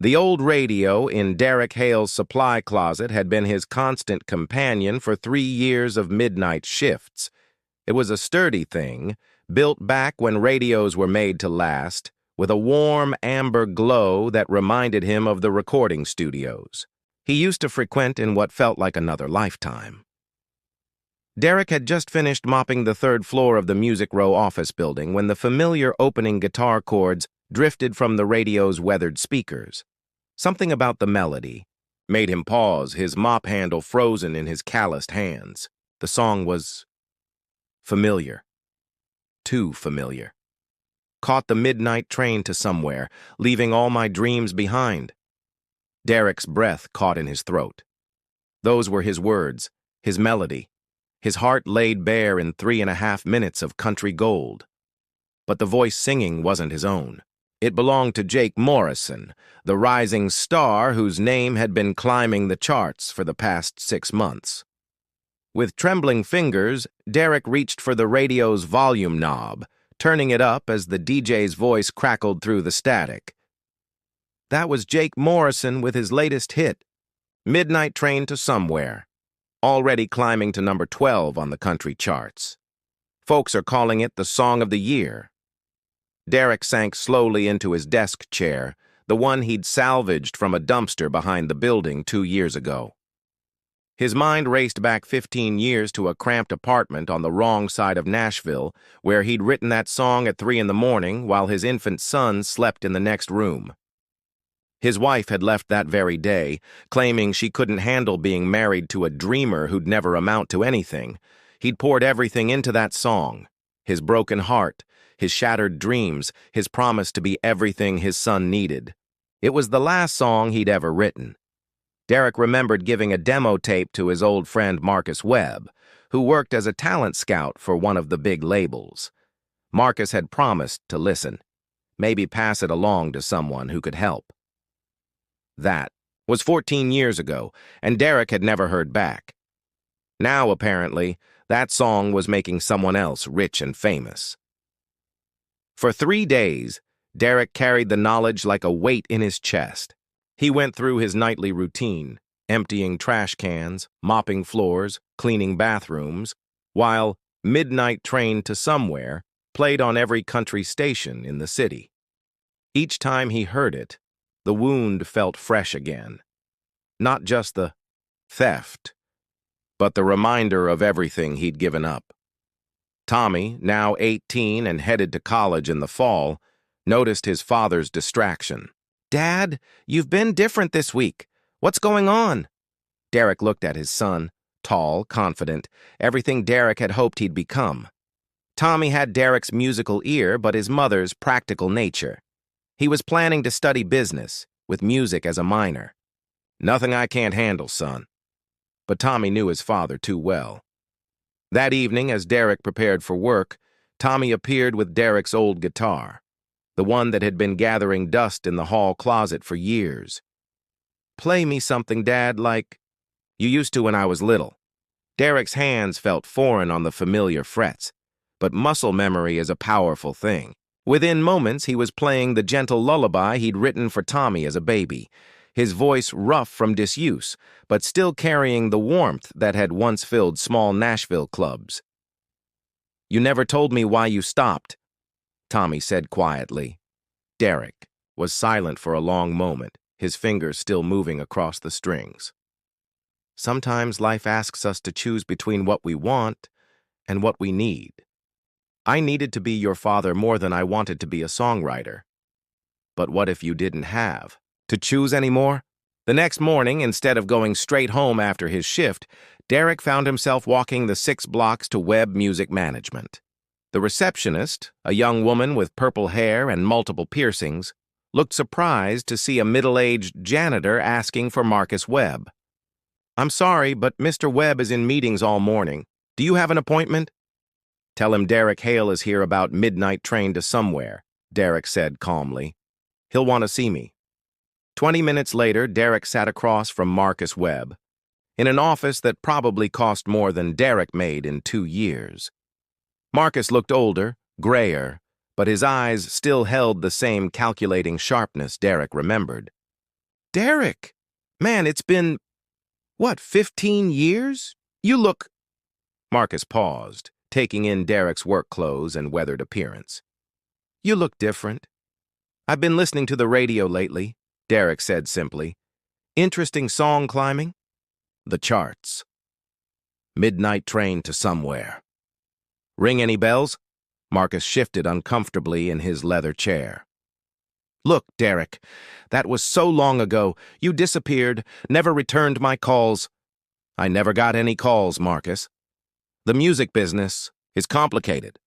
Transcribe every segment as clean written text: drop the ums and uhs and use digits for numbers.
The old radio in Derek Hale's supply closet had been his constant companion for 3 years of midnight shifts. It was a sturdy thing, built back when radios were made to last, with a warm amber glow that reminded him of the recording studios he used to frequent in what felt like another lifetime. Derek had just finished mopping the third floor of the Music Row office building when the familiar opening guitar chords drifted from the radio's weathered speakers. Something about the melody made him pause, his mop handle frozen in his calloused hands. The song was familiar. Too familiar. Caught the midnight train to somewhere, leaving all my dreams behind. Derek's breath caught in his throat. Those were his words, his melody, his heart laid bare in 3.5 minutes of country gold. But the voice singing wasn't his own. It belonged to Jake Morrison, the rising star whose name had been climbing the charts for the past 6 months. With trembling fingers, Derek reached for the radio's volume knob, turning it up as the DJ's voice crackled through the static. That was Jake Morrison with his latest hit, Midnight Train to Somewhere, already climbing to number 12 on the country charts. Folks are calling it the Song of the Year. Derek sank slowly into his desk chair, the one he'd salvaged from a dumpster behind the building 2 years ago. His mind raced back 15 years to a cramped apartment on the wrong side of Nashville, where he'd written that song at 3 in the morning while his infant son slept in the next room. His wife had left that very day, claiming she couldn't handle being married to a dreamer who'd never amount to anything. He'd poured everything into that song, his broken heart, his shattered dreams, his promise to be everything his son needed. It was the last song he'd ever written. Derek remembered giving a demo tape to his old friend Marcus Webb, who worked as a talent scout for one of the big labels. Marcus had promised to listen, maybe pass it along to someone who could help. That was 14 years ago, and Derek had never heard back. Now, apparently, that song was making someone else rich and famous. For 3 days, Derek carried the knowledge like a weight in his chest. He went through his nightly routine, emptying trash cans, mopping floors, cleaning bathrooms, while Midnight Train to Somewhere played on every country station in the city. Each time he heard it, the wound felt fresh again. Not just the theft, but the reminder of everything he'd given up. Tommy, now 18 and headed to college in the fall, noticed his father's distraction. "Dad, you've been different this week. What's going on?" Derek looked at his son, tall, confident, everything Derek had hoped he'd become. Tommy had Derek's musical ear, but his mother's practical nature. He was planning to study business, with music as a minor. "Nothing I can't handle, son." But Tommy knew his father too well. That evening, as Derek prepared for work, Tommy appeared with Derek's old guitar, the one that had been gathering dust in the hall closet for years. "Play me something, Dad, like you used to when I was little." Derek's hands felt foreign on the familiar frets, but muscle memory is a powerful thing. Within moments, he was playing the gentle lullaby he'd written for Tommy as a baby, his voice rough from disuse, but still carrying the warmth that had once filled small Nashville clubs. "You never told me why you stopped," Tommy said quietly. Derek was silent for a long moment, his fingers still moving across the strings. "Sometimes life asks us to choose between what we want and what we need. I needed to be your father more than I wanted to be a songwriter. But what if you didn't have to choose anymore?" The next morning, instead of going straight home after his shift, Derek found himself walking the 6 blocks to Webb Music Management. The receptionist, a young woman with purple hair and multiple piercings, looked surprised to see a middle-aged janitor asking for Marcus Webb. "I'm sorry, but Mr. Webb is in meetings all morning. Do you have an appointment?" "Tell him Derek Hale is here about Midnight Train to Somewhere," Derek said calmly. "He'll want to see me." 20 minutes later, Derek sat across from Marcus Webb, in an office that probably cost more than Derek made in 2 years. Marcus looked older, grayer, but his eyes still held the same calculating sharpness Derek remembered. Derek! Man, it's been, what, 15 years? You look... Marcus paused, taking in Derek's work clothes and weathered appearance. You look different. I've been listening to the radio lately, Derek said simply. Interesting song climbing? The charts. Midnight Train to Somewhere. Ring any bells? Marcus shifted uncomfortably in his leather chair. Look, Derek, that was so long ago. You disappeared, never returned my calls. I never got any calls, Marcus. The music business is complicated.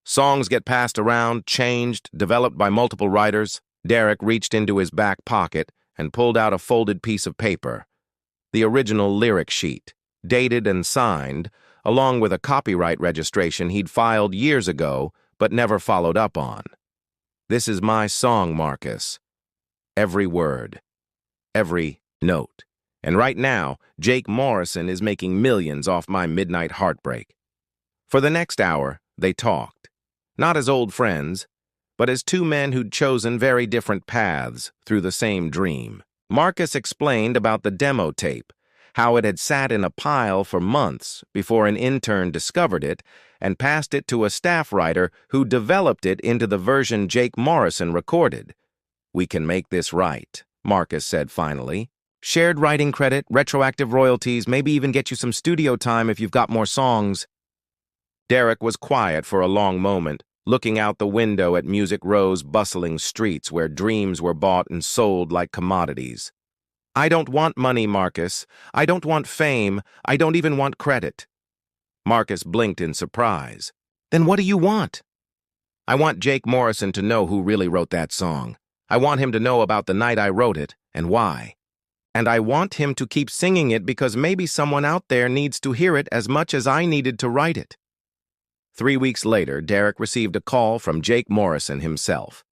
Songs get passed around, changed, developed by multiple writers. Derek reached into his back pocket and pulled out a folded piece of paper. The original lyric sheet, dated and signed, along with a copyright registration he'd filed years ago but never followed up on. This is my song, Marcus. Every word, every note. And right now, Jake Morrison is making millions off my midnight heartbreak. For the next hour, they talked, not as old friends, but as two men who'd chosen very different paths through the same dream. Marcus explained about the demo tape, how it had sat in a pile for months before an intern discovered it and passed it to a staff writer who developed it into the version Jake Morrison recorded. We can make this right, Marcus said finally. Shared writing credit, retroactive royalties, maybe even get you some studio time if you've got more songs. Derek was quiet for a long moment, looking out the window at Music Row's bustling streets where dreams were bought and sold like commodities. I don't want money, Marcus. I don't want fame. I don't even want credit. Marcus blinked in surprise. Then what do you want? I want Jake Morrison to know who really wrote that song. I want him to know about the night I wrote it and why. And I want him to keep singing it because maybe someone out there needs to hear it as much as I needed to write it. 3 weeks later, Derek received a call from Jake Morrison himself.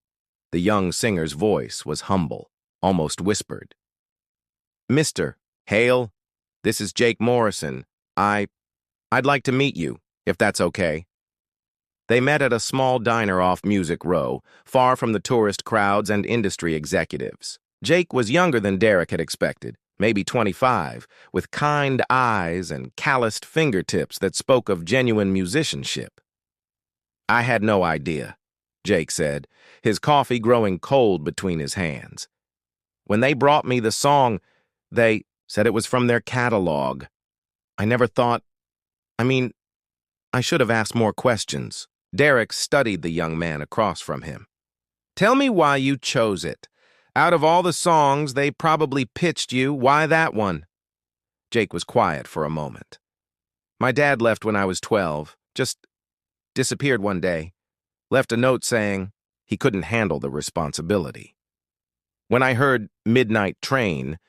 The young singer's voice was humble, almost whispered. Mr. Hale, this is Jake Morrison. I'd like to meet you, if that's okay. They met at a small diner off Music Row, far from the tourist crowds and industry executives. Jake was younger than Derek had expected, maybe 25, with kind eyes and calloused fingertips that spoke of genuine musicianship. I had no idea, Jake said, his coffee growing cold between his hands. When they brought me the song, they said it was from their catalog. I never thought... I should have asked more questions. Derek studied the young man across from him. Tell me why you chose it. Out of all the songs they probably pitched you, why that one? Jake was quiet for a moment. My dad left when I was 12, just disappeared one day. Left a note saying he couldn't handle the responsibility. When I heard Midnight Train,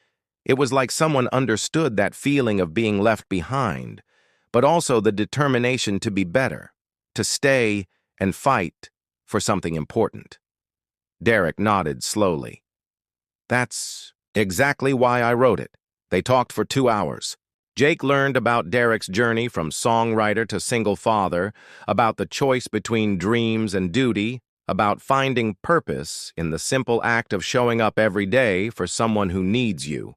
it was like someone understood that feeling of being left behind, but also the determination to be better, to stay and fight for something important. Derek nodded slowly. That's exactly why I wrote it. They talked for 2 hours. Jake learned about Derek's journey from songwriter to single father, about the choice between dreams and duty, about finding purpose in the simple act of showing up every day for someone who needs you.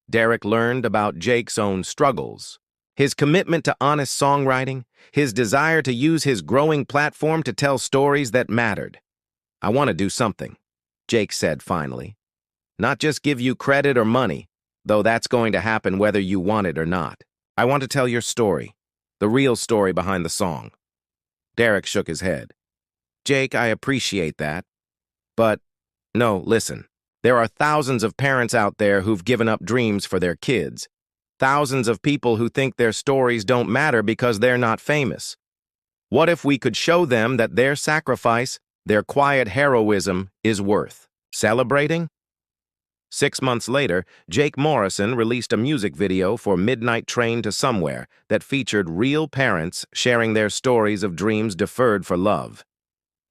Derek learned about Jake's own struggles, his commitment to honest songwriting, his desire to use his growing platform to tell stories that mattered. I want to do something, Jake said finally. Not just give you credit or money, though that's going to happen whether you want it or not. I want to tell your story, the real story behind the song. Derek shook his head. Jake, I appreciate that. But, no, listen. There are thousands of parents out there who've given up dreams for their kids. Thousands of people who think their stories don't matter because they're not famous. What if we could show them that their sacrifice, their quiet heroism, is worth celebrating? 6 months later, Jake Morrison released a music video for Midnight Train to Somewhere that featured real parents sharing their stories of dreams deferred for love.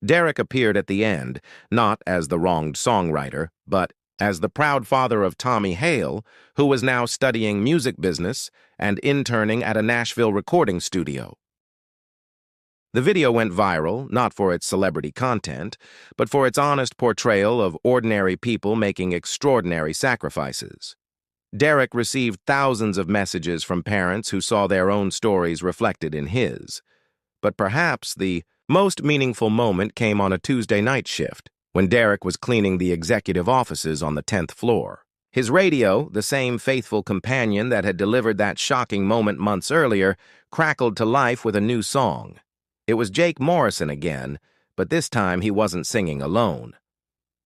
Derek appeared at the end, not as the wronged songwriter, but as the proud father of Tommy Hale, who was now studying music business and interning at a Nashville recording studio. The video went viral, not for its celebrity content, but for its honest portrayal of ordinary people making extraordinary sacrifices. Derek received thousands of messages from parents who saw their own stories reflected in his. But perhaps the most meaningful moment came on a Tuesday night shift, when Derek was cleaning the executive offices on the 10th floor. His radio, the same faithful companion that had delivered that shocking moment months earlier, crackled to life with a new song. It was Jake Morrison again, but this time he wasn't singing alone.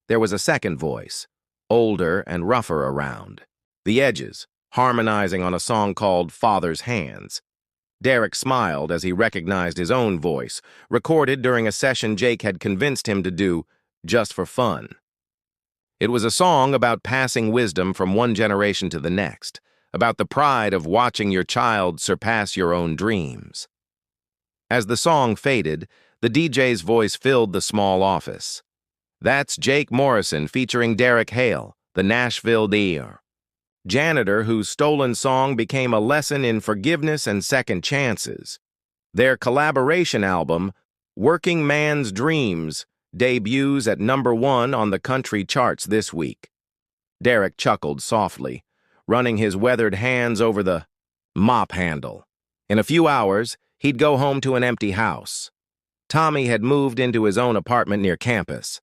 There was a second voice, older and rougher around. The Edges, harmonizing on a song called Father's Hands. Derek smiled as he recognized his own voice, recorded during a session Jake had convinced him to do just for fun. It was a song about passing wisdom from one generation to the next, about the pride of watching your child surpass your own dreams. As the song faded, the DJ's voice filled the small office. That's Jake Morrison featuring Derek Hale, the Nashville Deer. Janitor, whose stolen song became a lesson in forgiveness and second chances. Their collaboration album, Working Man's Dreams, debuts at #1 on the country charts this week. Derek chuckled softly, running his weathered hands over the mop handle. In a few hours, he'd go home to an empty house. Tommy had moved into his own apartment near campus.